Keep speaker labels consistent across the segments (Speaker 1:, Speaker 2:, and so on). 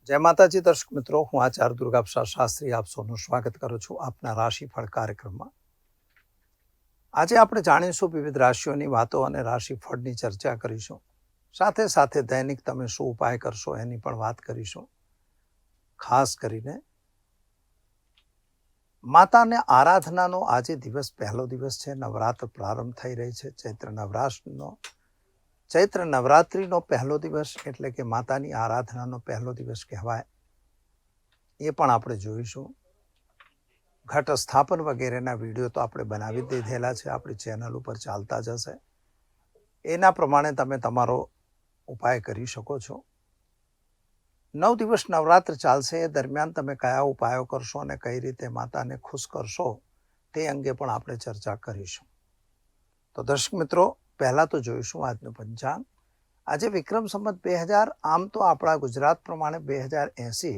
Speaker 1: જય માતાજી દર્શક મિત્રો, હું આચાર્ય દુર્ગાપ્રસાદ શાસ્ત્રી આપ સૌનું સ્વાગત કરું છું આપના રાશિફળ કાર્યક્રમમાં. આજે આપણે જાણીશું વિવિધ રાશિઓની વાતો અને રાશિફળની ચર્ચા કરીશું. સાથે સાથે દૈનિક તમે શું ઉપાય કરશો એની પણ વાત કરીશું. ખાસ કરીને માતાને આરાધનાનો આજે દિવસ પહેલો દિવસ છે. નવરાત્ર પ્રારંભ થઈ રહી છે. ચૈત્ર નવરાત્રિનો પહેલો દિવસ એટલે કે માતાની આરાધનાનો પહેલો દિવસ કહેવાય. એ પણ આપણે જોઈશું. ઘટ સ્થાપન વગેરેના વિડીયો તો આપણે બનાવી દીધેલા છે, આપણી ચેનલ ઉપર ચાલતા જ હશે. એના પ્રમાણે તમે તમારો ઉપાય કરી શકો છો. 9 દિવસ નવરાત્ર ચાલશે. એ દરમિયાન તમે કયા ઉપાયો કરશો અને કઈ રીતે માતાને ખુશ કરશો તે અંગે પણ આપણે ચર્ચા કરીશું. તો દર્શક મિત્રો, પહેલાં તો જોઈશું આજનું પંચાંગ. આજે વિક્રમ સંવત 2000, આમ તો આપણા ગુજરાત પ્રમાણે 2080,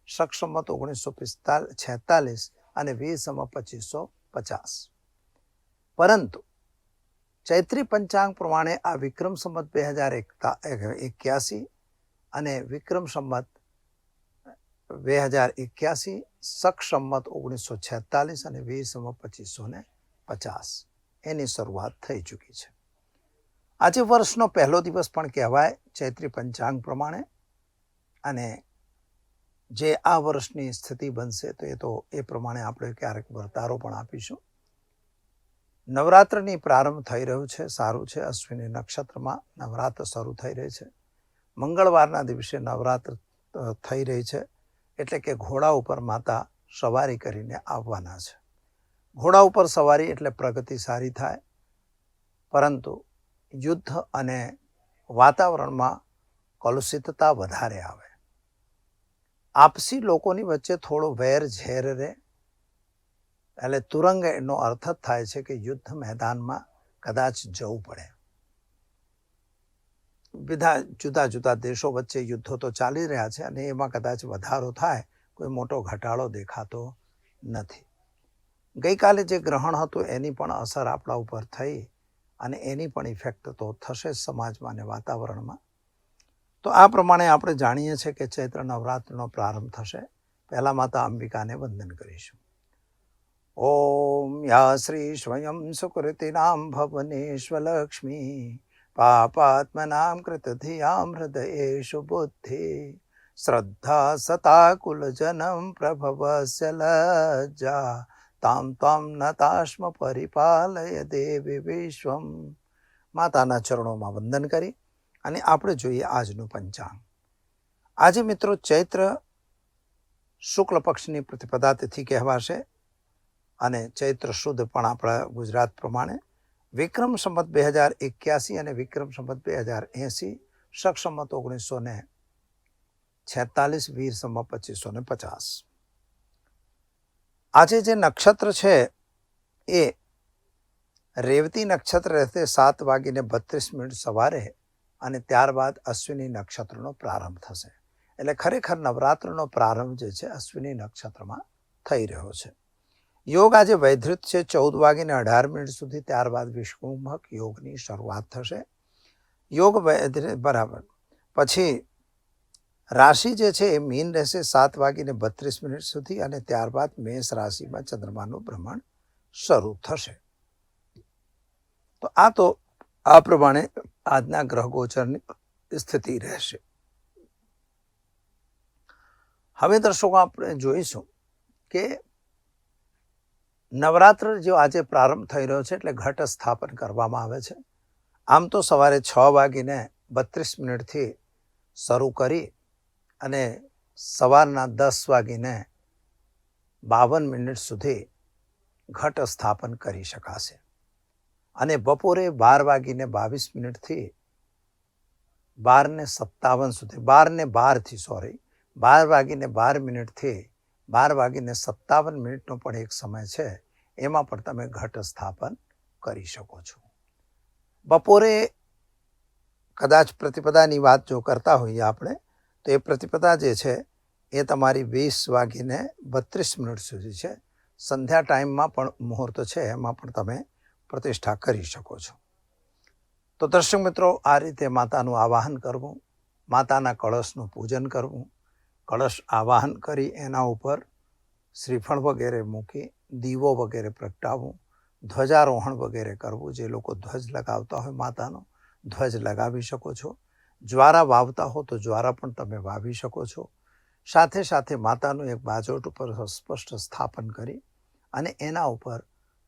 Speaker 1: શક સંવત 1946 અને વીર સંવત 2550. પરંતુ ચૈત્રી પંચાંગ પ્રમાણે આ વિક્રમ સંવત 2081 અને વિક્રમ સંવત 2081, શક સંવત 1946 અને વીર સંવત 2550 એની શરૂઆત થઈ ચૂકી છે. આજે વર્ષનો પહેલો દિવસ પણ કહેવાય ચૈત્રી પંચાંગ પ્રમાણે. અને જે આ વર્ષની સ્થિતિ બનશે તો એ પ્રમાણે આપણે ક્યારેક વર્તારો પણ આપીશું. નવરાત્રની પ્રારંભ થઈ રહ્યું છે. સારું છે. અશ્વિની નક્ષત્રમાં નવરાત્ર શરૂ થઈ રહી છે. મંગળવારના દિવસે નવરાત્ર થઈ રહી છે. એટલે કે ઘોડા ઉપર માતા સવારી કરીને આવવાના છે. ઘોડા ઉપર સવારી એટલે પ્રગતિ સારી થાય, પરંતુ યુદ્ધ અને વાતાવરણમાં કલુષિતતા વધારે આવે. આપસી લોકોની વચ્ચે થોડો વેર ઝેર રહે. એટલે તુરંગ એનો અર્થ જ થાય છે કે યુદ્ધ મેદાનમાં કદાચ જવું પડે. બધા જુદા જુદા દેશો વચ્ચે યુદ્ધો તો ચાલી રહ્યા છે અને એમાં કદાચ વધારો થાય, કોઈ મોટો ઘટાડો દેખાતો નથી. ગઈકાલે જે ગ્રહણ હતું એની પણ અસર આપણા ઉપર થઈ અને એની પણ ઇફેક્ટ તો થશે જ સમાજમાં અને વાતાવરણમાં. તો આ પ્રમાણે આપણે જાણીએ છીએ કે ચૈત્ર નવરાત્રનો પ્રારંભ થશે. પહેલા માતા અંબિકાને વંદન કરીશું. ઓમ યા શ્રી સ્વયં સુકૃતિનામ ભવનેશ્વલક્ષ્મી પાપાત્મનામ કૃતધિયામ હૃદયેષુ બુદ્ધિ શ્રદ્ધા સતા કુલજનમ પ્રભવસ્ય લજ્જા તામ ત્વામ નતાશ્મ પરિપાલય દેવી વિશ્વમ. માતાના ચરણોમાં વંદન કરી અને આપણે જોઈએ આજનું પંચાંગ. આજે મિત્રો ચૈત્ર શુક્લ પક્ષની પ્રતિપદા તિથિ કહેવાશે અને ચૈત્ર શુદ્ધ પણ આપણા ગુજરાત પ્રમાણે વિક્રમ સંવત 2081 અને વિક્રમ સંવત 2080, શક સંવત 1946, વીર સંવત 2550. આજે જે નક્ષત્ર છે એ રેવતી નક્ષત્ર રહેશે 7:32 સવારે અને ત્યારબાદ અશ્વિની નક્ષત્રનો પ્રારંભ થશે. એટલે ખરેખર નવરાત્રનો પ્રારંભ જે છે અશ્વિની નક્ષત્રમાં થઈ રહ્યો છે. યોગ આજે વૈધૃત છે 14:18 સુધી. ત્યારબાદ વિષુમક યોગની શરૂઆત થશે. યોગ બરાબર પછી રાશિ જે છે એ મીન રહેશે 7:32 સુધી અને ત્યારબાદ મેષ રાશિમાં ચંદ્રમાનું ભ્રમણ શરૂ થશે. તો આ પ્રમાણે આજના ગ્રહ ગોચરની સ્થિતિ રહેશે. હવે દર્શકો, આપણે જોઈશું કે નવરાત્ર જો આજે પ્રારંભ થઈ રહ્યો છે એટલે ઘટ સ્થાપન કરવામાં આવે છે. આમ તો સવારે 6:32 શરૂ કરી અને સવારના 10:52 સુધી ઘટ સ્થાપન કરી શકાશે. અને બપોરે 12:22 12:57 સુધી 12:12 12:57 પણ એક સમય છે. એમાં પણ તમે ઘટ સ્થાપન કરી શકો છો. બપોરે કદાચ પ્રતિપદાની વાત જો કરતા હોઈએ આપણે, તો એ પ્રતિપદા જે છે એ તમારી 20:32 સુધી છે. સંધ્યા ટાઈમમાં પણ મુહૂર્ત છે, એમાં પણ તમે પ્રતિષ્ઠા કરી શકો છો. તો દર્શક મિત્રો, આ રીતે માતાનું આવાહન કરવું માતાના કળશનું પૂજન કરવું, કળશ આવાહન કરી એના ઉપર શ્રીફળ વગેરે મૂકી દીવો વગેરે પ્રગટાવવું, ધ્વજારોહણ વગેરે કરવું. જે લોકો ધ્વજ લગાવતા હોય માતાનો ધ્વજ લગાવી શકો છો. જ્વારા વાવતા હો તો જ્વારા પણ તમે વાવી શકો છો. સાથે સાથે માતાનું એક બાજોટ ઉપર સ્પષ્ટ સ્થાપન કરી અને એના ઉપર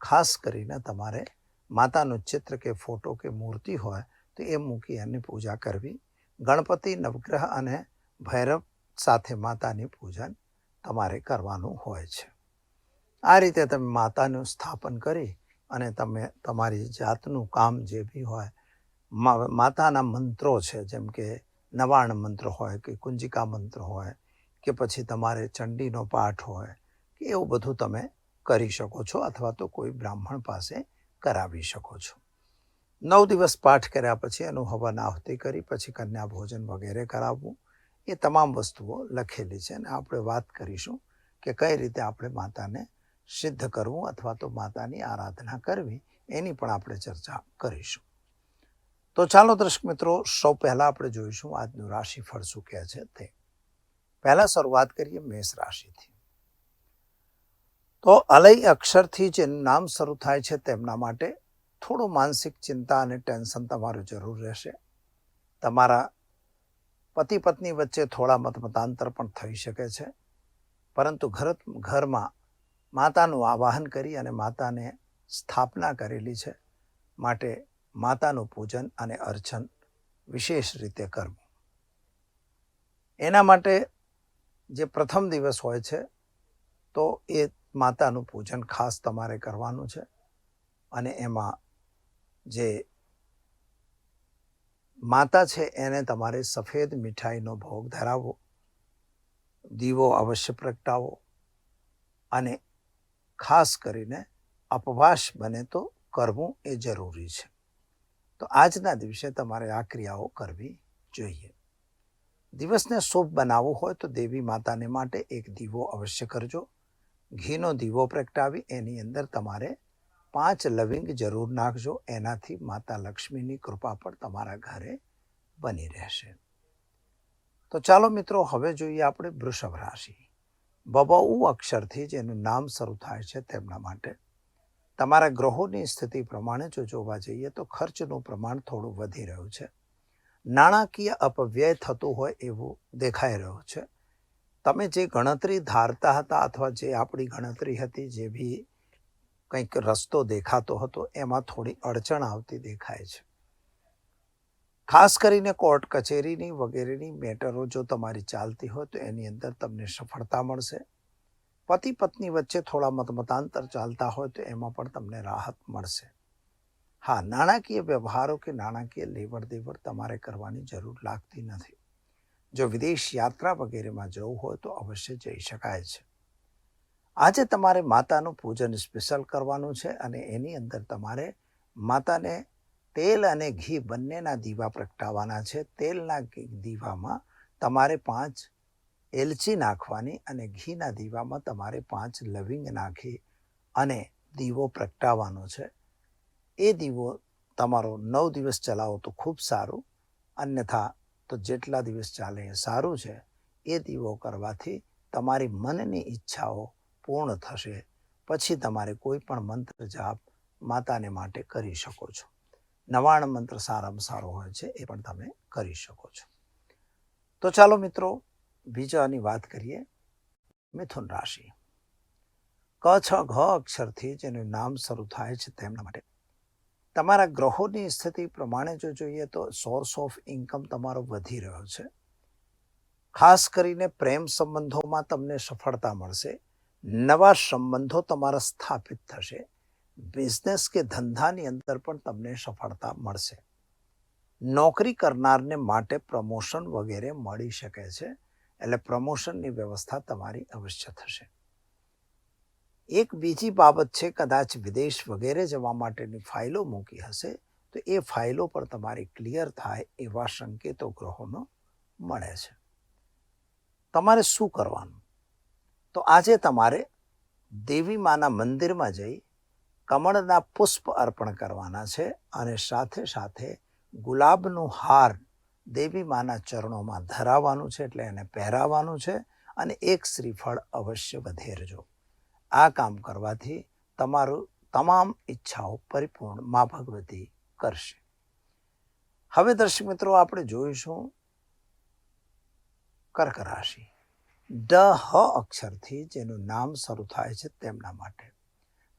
Speaker 1: ખાસ કરીને તમારે માતાનું ચિત્ર કે ફોટો કે મૂર્તિ હોય તો એ મૂકી એની પૂજા કરવી. ગણપતિ, નવગ્રહ અને ભૈરવ સાથે માતાની પૂજન તમારે કરવાનું હોય છે. આ રીતે તમે માતાનું સ્થાપન કરી અને તમે તમારી જાતનું કામ જે બી હોય, માતાના મંત્રો છે, જેમ કે નવાણ મંત્ર હોય કે કુંજિકા મંત્ર હોય કે પછી તમારે ચંડીનો પાઠ હોય કે એવું બધું તમે કરી શકો છો અથવા તો કોઈ બ્રાહ્મણ પાસે કરાવી શકો છો. 9 દિવસ પાઠ કર્યા પછી એનું હવન આહુતિ કરી પછી કન્યા ભોજન વગેરે કરાવવું. એ તમામ વસ્તુઓ લખેલી છે અને આપણે વાત કરીશું કે કઈ રીતે આપણે માતાને સિદ્ધ કરવું અથવા તો માતાની આરાધના કરવી, એની પણ આપણે ચર્ચા કરીશું. તો ચાલો દર્શક મિત્રો, સૌ પહેલાં આપણે જોઈશું આજનું રાશિફળ શું કહે છે તે. પહેલાં શરૂઆત કરીએ મેષ રાશિથી. તો અલય અક્ષરથી જેનું નામ શરૂ થાય છે તેમના માટે થોડું માનસિક ચિંતા અને ટેન્શન તમારું જરૂર રહેશે. તમારા પતિ પત્ની વચ્ચે થોડા મતાંતર પણ થઈ શકે છે, પરંતુ ઘરમાં માતાનું આવાહન કરી અને માતાને સ્થાપના કરેલી છે, માટે માતાનું પૂજન અને અર્ચન વિશેષ રીતે કરવું. એના માટે જે પ્રથમ દિવસ હોય છે તો એ માતાનું પૂજન ખાસ તમારે કરવાનું છે અને એમાં જે માતા છે એને તમારે સફેદ મીઠાઈનો ભોગ ધરાવવો, દીવો અવશ્ય પ્રગટાવો અને ખાસ કરીને ઉપવાસ બને તો કરવું એ જરૂરી છે. તો આજના દિવસે તમારે આ ક્રિયાઓ કરવી જોઈએ. દિવસને શુભ બનાવવું હોય તો દેવી માતાને માટે એક દીવો અવશ્ય કરજો. ઘીનો દીવો પ્રગટાવી એની અંદર તમારે 5 લવિંગ જરૂર નાખજો. એનાથી માતા લક્ષ્મીની કૃપા પણ તમારા ઘરે બની રહેશે. તો ચાલો મિત્રો, હવે જોઈએ આપણે વૃષભ રાશિ. બબઉ અક્ષરથી જેનું નામ શરૂ થાય છે તેમના માટે તમારા ગ્રહોની સ્થિતિ પ્રમાણે જો જોવા જઈએ તો ખર્ચનું પ્રમાણ થોડું વધી રહ્યું છે. નાણાકીય અપવ્યય થતું હોય એવું દેખાઈ રહ્યું છે. તમે જે ગણતરી ધારતા હતા અથવા જે આપણી ગણતરી હતી, જે બી કંઈક રસ્તો દેખાતો હતો, એમાં થોડી અડચણ આવતી દેખાય છે. ખાસ કરીને કોર્ટ કચેરીની વગેરેની મેટરો જો તમારી ચાલતી હોય તો એની અંદર તમને સફળતા મળશે. પતિ પત્ની વચ્ચે થોડા મતાંતર ચાલતા હોય તો એમાં પણ તમને રાહત મળશે. હા, નાણાકીય વ્યવહારો કે નાણાકીય લેવડ દેવડ તમારે કરવાની જરૂર લાગતી નથી. જો વિદેશ યાત્રા વગેરેમાં જવું હોય તો અવશ્ય જઈ શકાય છે. આજે તમારે માતાનું પૂજન સ્પેશિયલ કરવાનું છે અને એની અંદર તમારે માતાને તેલ અને ઘી બંનેના દીવા પ્રગટાવવાના છે. તેલના દીવામાં તમારે 5 એલચી નાખવાની અને ઘીના દીવામાં તમારે 5 લવિંગ નાખી અને દીવો પ્રગટાવવાનો છે. એ દીવો તમારો 9 દિવસ ચલાવો તો ખૂબ સારું, અન્યથા તો જેટલા દિવસ ચાલે એ સારું છે. એ દીવો કરવાથી તમારી મનની ઈચ્છાઓ પૂર્ણ થશે. પછી તમારે કોઈ પણ મંત્ર જાપ માતાને માટે કરી શકો છો. નવાણ મંત્ર સારામાં સારો હોય છે, એ પણ તમે કરી શકો છો. તો ચાલો મિત્રો, બીજાની વાત કરીએ. મિથુન રાશિ. ક, છ, ઘ અક્ષરથી જેનું નામ શરૂ થાય છે તેમના માટે તમારા ગ્રહોની સ્થિતિ પ્રમાણે જો જોઈએ તો સોર્સ ઓફ ઇન્કમ તમારો વધી રહ્યો છે. ખાસ કરીને પ્રેમ સંબંધોમાં તમને સફળતા મળશે. નવા સંબંધો તમારા સ્થાપિત થશે. બિઝનેસ કે ધંધાની અંદર પણ તમને સફળતા મળશે. નોકરી કરનારને માટે પ્રમોશન વગેરે મળી શકે છે, એટલે પ્રમોશનની વ્યવસ્થા તમારી અવશ્ય થશે. એક બીજી બાબત છે, કદાચ વિદેશ વગેરે જવા માટેની ફાઇલો મૂકી હશે તો એ ફાઇલો પર તમારી ક્લિયર થાય એવા સંકેતો ગ્રહોનો મળે છે. તમારે શું કરવાનું? તો આજે તમારે દેવી માના મંદિરમાં જઈ કમળના પુષ્પ અર્પણ કરવાના છે અને સાથે સાથે ગુલાબનું હાર દેવી માના ચરણોમાં ધરાવવાનું છે, એટલે એને પહેરાવવાનું છે અને એક શ્રીફળ અવશ્ય વધેરજો. આ કામ કરવાથી તમારું તમામ ઈચ્છાઓ પરિપૂર્ણ મા ભગવતી કરશે. હવે દર્શક મિત્રો આપણે જોઈશું કર્ક રાશિ. ડ હ અક્ષરથી જેનું નામ શરૂ થાય છે તેમના માટે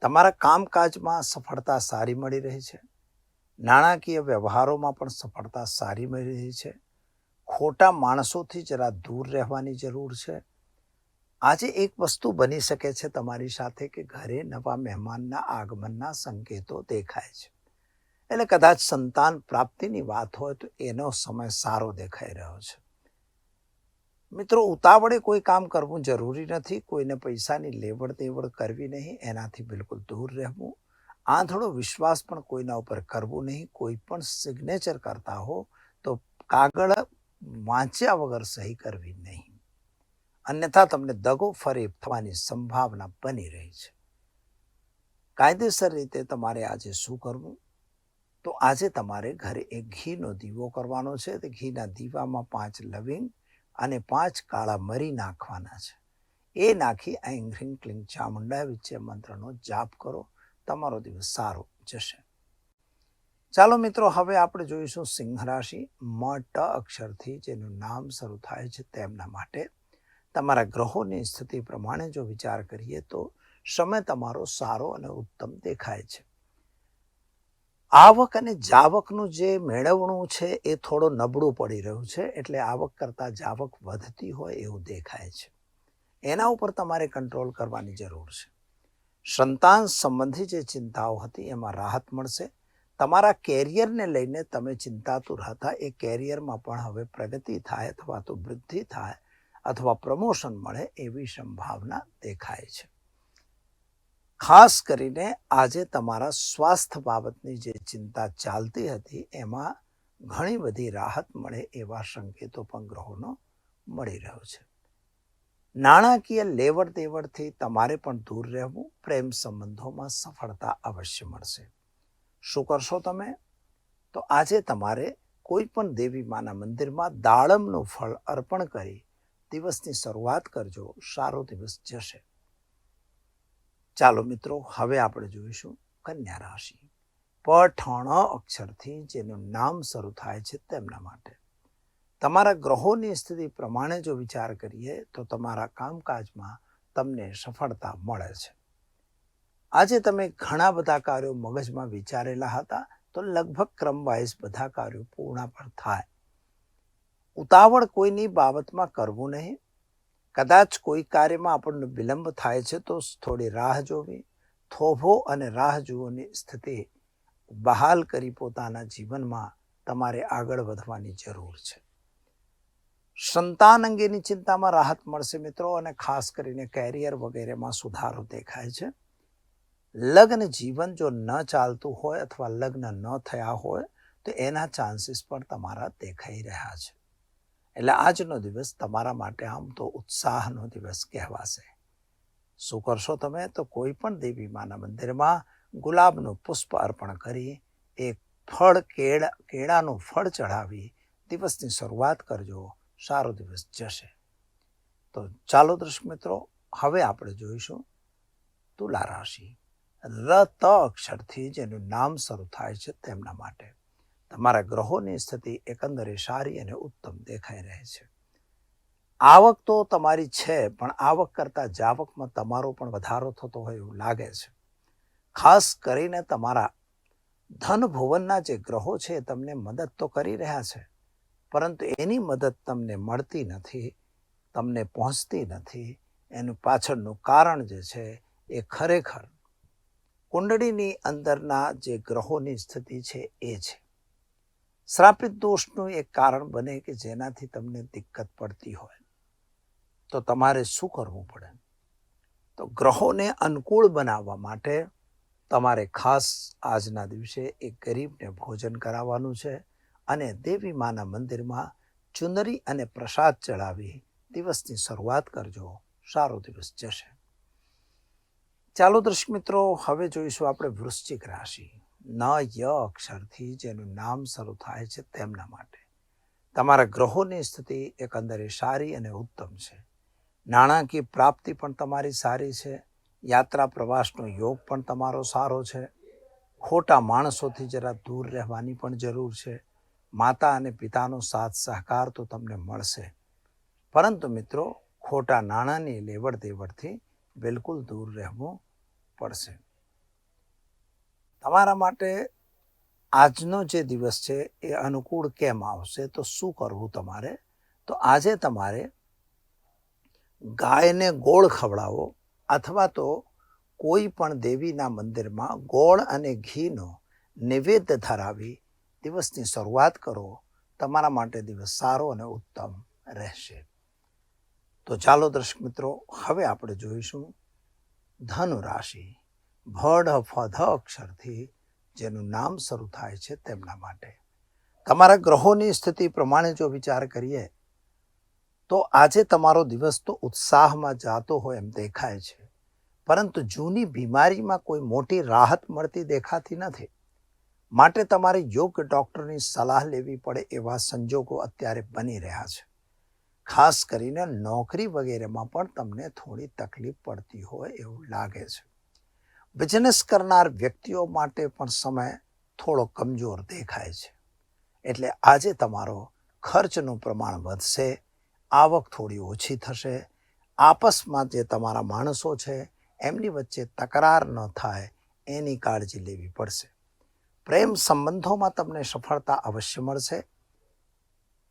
Speaker 1: તમારા કામકાજમાં સફળતા સારી મળી રહી છે. નાણાકીય વ્યવહારોમાં પણ સફળતા સારી મળી રહી છે. ખોટા માણસોથી જરા દૂર રહેવાની જરૂર છે. આજે એક વસ્તુ બની શકે છે તમારી સાથે કે ઘરે નવા મહેમાનના આગમનના સંકેતો દેખાય છે. એટલે કદાચ સંતાન પ્રાપ્તિની વાત હોય તો એનો સમય સારો દેખાઈ રહ્યો છે. મિત્રો, ઉતાવળે કોઈ કામ કરવું જરૂરી નથી. કોઈને પૈસાની લેવડ દેવડ કરવી નહીં, એનાથી બિલકુલ દૂર રહેવું. આંધળો વિશ્વાસ પણ કોઈના ઉપર કરવું નહીં. કોઈ પણ સિગ્નેચર કરતા હો તો કાગળ વાંચ્યા વગર સહી કરવી નહીં, અન્યથા તમને દગો ફરે થવાની સંભાવના બની રહી છે. કાયદેસર રીતે તમારે આજે શું કરવું? તો આજે તમારે ઘરે એક ઘીનો દીવો કરવાનો છે. તે ઘીના દીવામાં 5 લવિંગ અને 5 કાળા મરી નાખવાના છે. એ નાખી ऐं ह्रीं क्लीं ચામુંડા વિશે મંત્રનો જાપ કરો. તમારો દિવસ સારો જશે. ચાલો મિત્રો, હવે આપણે જોઈશું સિંહ રાશિ. મ ટ અક્ષરથી જેનું નામ શરૂ થાય છે તેમના માટે તમારા ગ્રહોની સ્થિતિ પ્રમાણે જો વિચાર કરીએ તો સમય તમારો સારો અને ઉત્તમ દેખાય છે. આવક અને જાવકનું જે મેળવણું છે એ થોડો નબળું પડી રહ્યું છે. એટલે આવક કરતાં જાવક વધતી હોય એવું દેખાય છે. એના ઉપર તમારે કંટ્રોલ કરવાની જરૂર છે. સંતાન સંબંધી જે ચિંતાઓ હતી એમાં રાહત મળશે. તમારા કેરિયરને લઈને તમે ચિંતાતુર હતા, એ કેરિયરમાં પણ હવે પ્રગતિ થાય અથવા તો વૃદ્ધિ થાય અથવા પ્રમોશન મળે એવી સંભાવના દેખાય છે. ખાસ કરીને આજે તમારા સ્વાસ્થ્ય બાબતની જે ચિંતા ચાલતી હતી એમાં ઘણી બધી રાહત મળે એવા સંકેતો પણ ગ્રહોનો મળી રહ્યો છે. નાણાકીય લેવડ દેવડથી તમારે પણ દૂર રહેવું. પ્રેમ સંબંધોમાં સફળતા અવશ્ય મળશે. શું કરશો તમે? તો આજે તમારે કોઈ પણ દેવી માના મંદિરમાં દાડમનું ફળ અર્પણ કરી દિવસની શરૂઆત કરજો. સારો દિવસ જશે. ચાલો મિત્રો, હવે આપણે જોઈશું કન્યા રાશિ. પઠણ અક્ષરથી જેનું નામ શરૂ થાય છે તેમના માટે તમારા ગ્રહોની સ્થિતિ પ્રમાણે જો વિચાર કરીએ તો તમારા કામકાજમાં તમને સફળતા મળે છે. આજે તમે ઘણા બધા કાર્યો મગજમાં વિચારેલા હતા તો લગભગ ક્રમવાઇઝ બધા કાર્યો પૂર્ણ પણ થાય. ઉતાવળ કોઈની બાબતમાં કરવું નહીં. કદાચ કોઈ કાર્યમાં આપણને વિલંબ થાય છે તો થોડી રાહ જોવી. થોભો અને રાહ જોવાની સ્થિતિ બહાલ કરી પોતાના જીવનમાં તમારે આગળ વધવાની જરૂર છે. સંતાન અંગેની ચિંતામાં રાહત મળશે મિત્રો, અને ખાસ કરીને કેરિયર વગેરેમાં સુધારો દેખાય છે. લગ્ન જીવન જો ન ચાલતું હોય અથવા લગ્ન ન થયા હોય તો એના ચાન્સીસ પણ તમારા દેખાઈ રહ્યા છે. એટલે આજનો દિવસ તમારા માટે આમ તો ઉત્સાહનો દિવસ કહેવાશે. શું કરશો તમે? તો કોઈ પણ દેવી માના મંદિરમાં ગુલાબનું પુષ્પ અર્પણ કરી એક કેળાનું ફળ ચઢાવી દિવસની શરૂઆત કરજો. સારો દિવસ જશે. તો ચાલો દર્શક મિત્રો, હવે આપણે જોઈશું તુલા રાશિ. ર ત અક્ષરથી જેનું નામ શરૂ થાય છે તેમના માટે તમારા ગ્રહોની સ્થિતિ એકંદરે સારી અને ઉત્તમ દેખાઈ રહી છે. આવક તો તમારી છે, પણ આવક કરતાં જાવકમાં તમારો પણ વધારો થતો હોય એવું લાગે છે. ખાસ કરીને તમારા ધન ભુવનના જે ગ્રહો છે તમને મદદ તો કરી રહ્યા છે, પરંતુ એની મદદ તમને મળતી નથી, તમને પહોંચતી નથી. એનું પાછળનું કારણ જે છે એ ખરેખર કુંડળીની અંદરના જે ગ્રહોની સ્થિતિ છે એ છે. શ્રાપિત દોષનું એક કારણ બને કે જેનાથી તમને દિક્કત પડતી હોય તો તમારે શું કરવું પડે? તો ગ્રહોને અનુકૂળ બનાવવા માટે તમારે ખાસ આજના દિવસે એક ગરીબને ભોજન કરાવવાનું છે અને દેવી માના મંદિરમાં ચુંદરી અને પ્રસાદ ચડાવી દિવસની શરૂઆત કરજો. સારો દિવસ જશે. ચાલો દર્શક મિત્રો, હવે જોઈશું આપણે વૃશ્ચિક રાશિ. ન ય અક્ષરથી જેનું નામ શરૂ થાય છે તેમના માટે તમારા ગ્રહોની સ્થિતિ એકંદરે સારી અને ઉત્તમ છે. નાણાકીય પ્રાપ્તિ પણ તમારી સારી છે. યાત્રા પ્રવાસનો યોગ પણ તમારો સારો છે. ખોટા માણસોથી જરા દૂર રહેવાની પણ જરૂર છે. માતા અને પિતાનો સાથ સહકાર તો તમને મળશે, પરંતુ મિત્રો ખોટા નાણાંની લેવડ દેવડથી બિલકુલ દૂર રહેવું પડશે. તમારા માટે આજનો જે દિવસ છે એ અનુકૂળ કેમ આવશે, તો શું કરવું તમારે? તો આજે તમારે ગાયને ગોળ ખવડાવો અથવા તો કોઈ પણ દેવીના મંદિરમાં ગોળ અને ઘીનો નૈવેદ્ય ધરાવી દિવસની શરૂઆત કરો. તમારા માટે દિવસ સારો અને ઉત્તમ રહેશે. તો ચાલો દર્શક મિત્રો, હવે આપણે જોઈશું ધનુ રાશિ. ભડ ફધ અક્ષરથી જેનું નામ શરૂ થાય છે તેમના માટે. તમારા ગ્રહોની સ્થિતિ પ્રમાણે જો વિચાર કરીએ તો આજે તમારો દિવસ તો ઉત્સાહમાં જાતો હોય એમ દેખાય છે, પરંતુ જૂની બીમારીમાં કોઈ મોટી રાહત મળતી દેખાતી નથી. માટે તમારે યોગ્ય ડૉક્ટરની સલાહ લેવી પડે એવા સંજોગો અત્યારે બની રહ્યા છે. ખાસ કરીને નોકરી વગેરેમાં પણ તમને થોડી તકલીફ પડતી હોય એવું લાગે છે. બિઝનેસ કરનાર વ્યક્તિઓ માટે પણ સમય થોડો કમજોર દેખાય છે. એટલે આજે તમારો ખર્ચનું પ્રમાણ વધશે, આવક થોડી ઓછી થશે. આપસમાં જે તમારા માણસો છે એમની વચ્ચે તકરાર ન થાય એની કાળજી લેવી પડશે. પ્રેમ સંબંધોમાં તમને સફળતા અવશ્ય મળશે.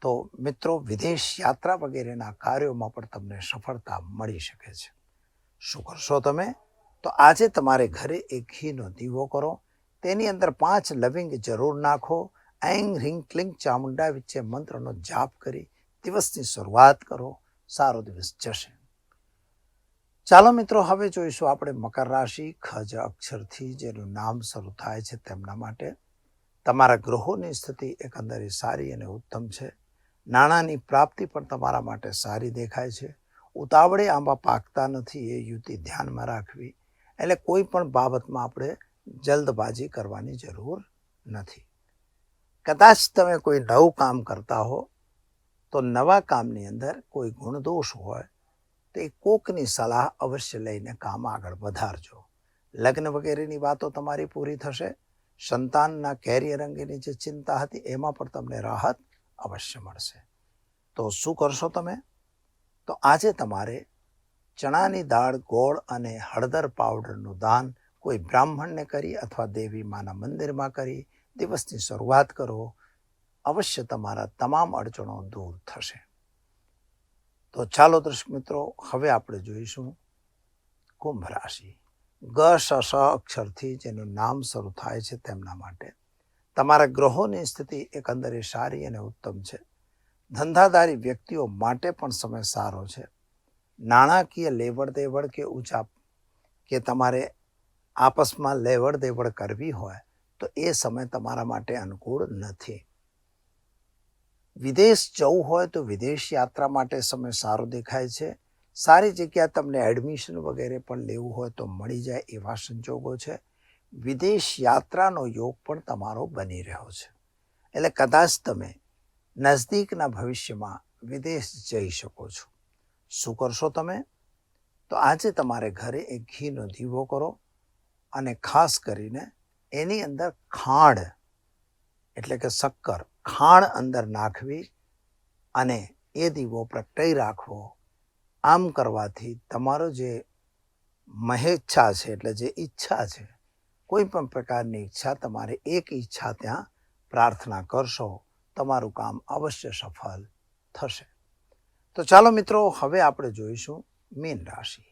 Speaker 1: તો મિત્રો વિદેશ યાત્રા વગેરેના કાર્યોમાં પણ તમને સફળતા મળી શકે છે. શું કરશો તમે? તો આજે તમારે ઘરે એક ઘીનો દીવો કરો, તેની અંદર 5 લવિંગ જરૂર નાખો. એંગ રીંગ ક્લિંગ ચામુંડા વિચ્ચે મંત્રનો જાપ કરી દિવસની શરૂઆત કરો. સારો દિવસ જશે. ચાલો મિત્રો, હવે જોઈશું આપણે મકર રાશિ. ખજ અક્ષરથી જેનું નામ શરૂ થાય છે તેમના માટે. તમારા ગ્રહોની સ્થિતિ એકંદરે સારી અને ઉત્તમ છે. નાણાંની પ્રાપ્તિ પણ તમારા માટે સારી દેખાય છે. ઉતાવળે આંબા પાકતા નથી, એ યુતિ ધ્યાનમાં રાખવી. એટલે કોઈ પણ બાબતમાં આપણે જલ્દબાજી કરવાની જરૂર નથી. કદાચ તમે કોઈ નવું કામ કરતા હો તો નવા કામની અંદર કોઈ ગુણદોષ હોય તો એ કોકની સલાહ અવશ્ય લઈને કામ આગળ વધારજો. લગ્ન વગેરેની વાતો તમારી પૂરી થશે. સંતાનના કેરિયર અંગેની જે ચિંતા હતી એમાં પણ તમને રાહત અવશ્ય મળશે. તો શું કરશો તમે? તો આજે તમારે ચણાની દાળ, ગોળ અને હળદર પાવડરનું દાન કોઈ બ્રાહ્મણને કરી અથવા દેવી માના મંદિરમાં કરી દિવસની શરૂઆત કરો. અવશ્ય તમારા તમામ અડચણો દૂર થશે. તો ચાલો દર્શક મિત્રો, હવે આપણે જોઈશું કુંભ રાશિ. ગ શ શ અક્ષરથી જેનું નામ શરૂ થાય છે તેમના માટે. તમારા ગ્રહોની સ્થિતિ એકંદરે સારી અને ઉત્તમ છે. ધંધાદારી વ્યક્તિઓ માટે પણ સમય સારો છે. નાણાકીય લેવડ દેવડ કે ઉચાપ કે તમારે આપસમાં લેવડ દેવડ કરવી હોય તો એ સમય તમારા માટે અનુકૂળ નથી. વિદેશ જવું હોય તો વિદેશ યાત્રા માટે સમય સારો દેખાય છે. સારી જગ્યા તમને એડમિશન વગેરે પણ લેવું હોય તો મળી જાય એવા સંજોગો છે. વિદેશ યાત્રાનો યોગ પણ તમારો બની રહ્યો છે. એટલે કદાચ તમે નજદીકના ભવિષ્યમાં વિદેશ જઈ શકો છો. શું કરશો તમે? તો આજે તમારે ઘરે એક ઘીનો દીવો કરો અને ખાસ કરીને એની અંદર ખાંડ એટલે કે શક્કર, ખાંડ અંદર નાખવી અને એ દીવો પ્રગટાઈ રાખવો. આમ કરવાથી તમારો જે મહેચ્છા છે એટલે જે ઈચ્છા છે, કોઈ પણ પ્રકારની ઈચ્છા, તમારે એક ઈચ્છા ત્યાં પ્રાર્થના કરશો, તમારું કામ અવશ્ય સફળ થશે. તો ચાલો મિત્રો, હવે આપણે જોઈશું મીન રાશિ.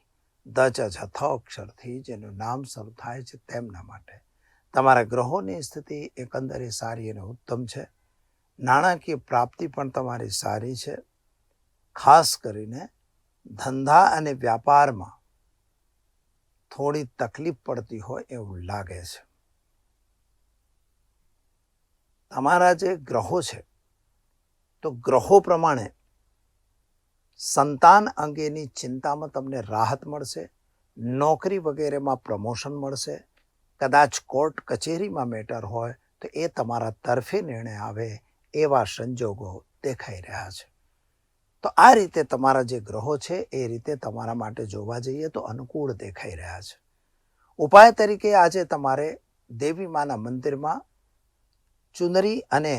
Speaker 1: દ ચ છ થ અક્ષરથી જેનું નામ શરૂ થાય છે તેમના માટે. તમારા ગ્રહોની સ્થિતિ એકંદરે સારી અને ઉત્તમ છે. નાણાકીય પ્રાપ્તિ પણ તમારી સારી છે. ખાસ કરીને ધંધા અને વ્યાપારમાં થોડી તકલીફ પડતી હોય એવું લાગે છે. તમારા જે ગ્રહો છે તો ગ્રહો પ્રમાણે સંતાન અંગેની ચિંતામાં તમને રાહત મળશે. નોકરી વગેરેમાં પ્રમોશન મળશે. કદાચ કોર્ટ કચેરીમાં મેટર હોય તો એ તમારા તરફે નિર્ણય આવે એવા સંજોગો દેખાઈ રહ્યા છે. તો આ રીતે તમારા જે ગ્રહો છે એ રીતે તમારા માટે જોવા જઈએ તો અનુકૂળ દેખાઈ રહ્યા છે. ઉપાય તરીકે આજે તમારે દેવી માના મંદિરમાં ચુનરી અને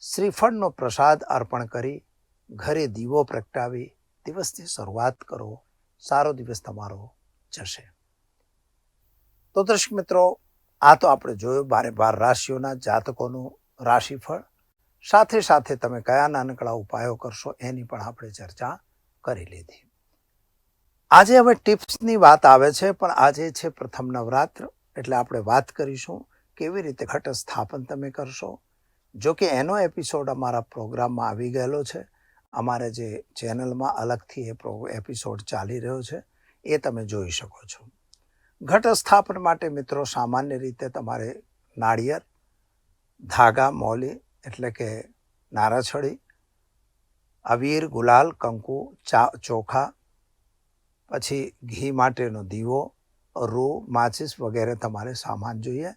Speaker 1: શ્રીફળનો પ્રસાદ અર્પણ કરી ઘરે દીવો પ્રગટાવી દિવસની શરૂઆત કરો. સારો દિવસ તમારો જશે. તો દર્શક મિત્રો, આ તો આપણે જોયું 12 રાશિઓના જાતકોનું રાશિફળ. સાથે સાથે તમે કયા નાનકડા ઉપાયો કરશો એની પણ આપણે ચર્ચા કરી લીધી. આજે હવે ટિપ્સની વાત આવે છે, પણ આજે છે પ્રથમ નવરાત્ર, એટલે આપણે વાત કરીશું કેવી રીતે ઘટ સ્થાપન તમે કરશો. જો કે એનો એપિસોડ અમારા પ્રોગ્રામમાં આવી ગયેલો છે. અમારે જે ચેનલમાં અલગથી એ એપિસોડ ચાલી રહ્યો છે, એ તમે જોઈ શકો છો. ઘટ સ્થાપન માટે મિત્રો સામાન્ય રીતે તમારે નાળિયેર, ધાગા, મૌલી એટલે કે નારાછડી, અવીર, ગુલાલ, કંકુ, ચોખા, પછી ઘી માટેનો દીવો, રૂ, માચિસ વગેરે તમારે સામાન જોઈએ.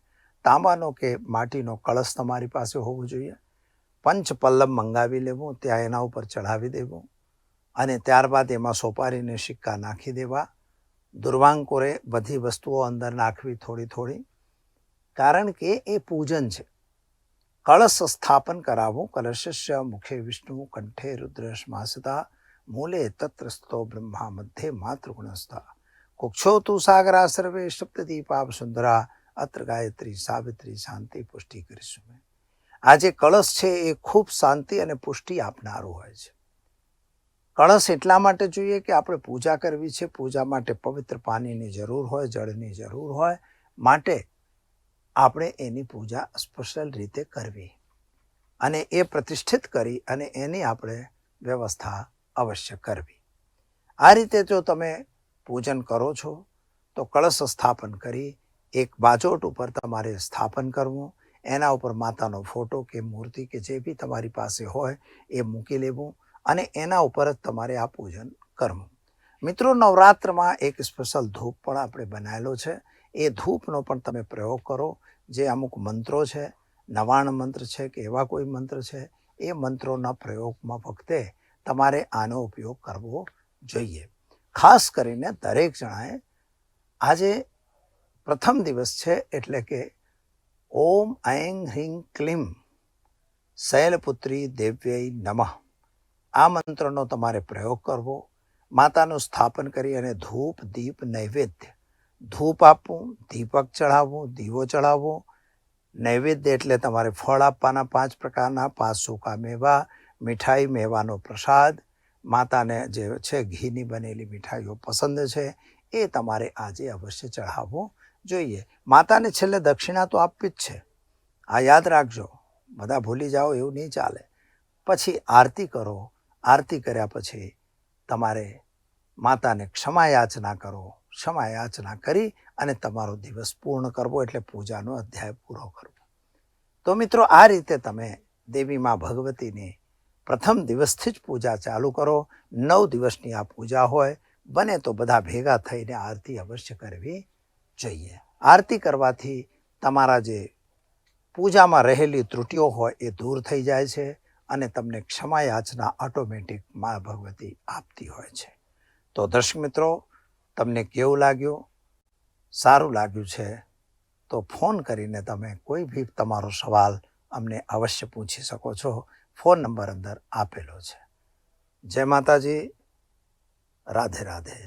Speaker 1: તાંબાનો કે માટીનો કળશ તમારી પાસે હોવો જોઈએ. પંચપલ્લમ મંગાવી લેવું, ત્યાં એના ઉપર ચઢાવી દેવું અને ત્યારબાદ એમાં સોપારીને સિક્કા નાખી દેવા. દુર્વાંકુરે બધી વસ્તુઓ અંદર નાખવી થોડી થોડી, કારણ કે એ પૂજન છે. કળશ સ્થાપન કરાવવું. કલશસ્ય મુખે વિષ્ણુ, કંઠે રુદ્રશ્માસતા, મૂલે તત્રસ્તો બ્રહ્મા, મધ્યે માતૃગુણસ્થા, કુક્ષો તુ સાગરા સર્વે સપ્તદીપાપ સુંદરા, અત્ર ગાયત્રી સાવિત્રી શાંતિ પુષ્ટિ કરીશું. આ જે કળશ છે એ ખૂબ શાંતિ અને પુષ્ટિ આપનારું હોય છે. કળશ એટલા માટે જોઈએ કે આપણે પૂજા કરવી છે. પૂજા માટે પવિત્ર પાણીની જરૂર હોય, જળની જરૂર હોય, માટે આપણે એની પૂજા સ્પેશિયલ રીતે કરવી અને એ પ્રતિષ્ઠિત કરી અને એની આપણે વ્યવસ્થા અવશ્ય કરવી. આ રીતે જો તમે પૂજન કરો છો તો કળશ સ્થાપન કરી એક બાજોટ ઉપર તમારે સ્થાપન કરવું. એના ઉપર માતાનો ફોટો કે મૂર્તિ કે જે બી તમારી પાસે હોય એ મૂકી લેવું અને એના ઉપર જ તમારે આ પૂજન કરવું. મિત્રો, નવરાત્રમાં એક સ્પેશિયલ ધૂપ પણ આપણે બનાવેલો છે. એ ધૂપનો પણ તમે પ્રયોગ કરો. જે અમુક મંત્રો છે, નવાણ મંત્ર છે કે એવા કોઈ મંત્ર છે, એ મંત્રોના પ્રયોગમાં વખતે તમારે આનો ઉપયોગ કરવો જોઈએ. ખાસ કરીને દરેક જણાએ આજે પ્રથમ દિવસ છે એટલે કે ઓમ ઐં હ્રીં ક્લીં શૈલપુત્રી દેવ્યೈ નમઃ આ મંત્રનો તમારે પ્રયોગ કરવો. માતાનું સ્થાપન કરી અને ધૂપ, દીપ, નૈવેદ્ય, ધૂપ આપવું, દીપક ચઢાવવું, દીવો ચઢાવવો, નૈવેદ્ય એટલે તમારે ફળ આપવાના 5 પ્રકારના, 5 સૂકા મેવા, મીઠાઈ, મેવાનો પ્રસાદ. માતાને જે છે ઘીની બનેલી મીઠાઈઓ પસંદ છે એ તમારે આજે અવશ્ય ચઢાવવું જોઈએ. માતાને છેલ્લે દક્ષિણા તો આપવી જ છે, આ યાદ રાખજો. બધા ભૂલી જાઓ એવું નહીં ચાલે. પછી આરતી કરો. આરતી કર્યા પછી તમારે માતાને ક્ષમા યાચના કરો. ક્ષમા યાચના કરી અને તમારો દિવસ પૂર્ણ કરવો એટલે પૂજાનો અધ્યાય પૂરો કરવો. તો મિત્રો, આ રીતે તમે દેવી મા ભગવતીની પ્રથમ દિવસથી જ પૂજા ચાલુ કરો. 9 દિવસની આ પૂજા હોય. બને તો બધા ભેગા થઈને આરતી અવશ્ય કરવી જોઈએ. આરતી કરવાથી તમારા જે પૂજામાં રહેલી ત્રુટિઓ હોય એ દૂર થઈ જાય છે અને તમને ક્ષમા યાચના ઓટોમેટિક મા ભગવતી આપતી હોય છે. તો દર્શક મિત્રો, તમને કેવું લાગ્યું? સારું લાગ્યું છે તો ફોન કરીને તમે કોઈ બી તમારો સવાલ અમને અવશ્ય પૂછી શકો છો. ફોન નંબર અંદર આપેલો છે. જય માતાજી. રાધે રાધે.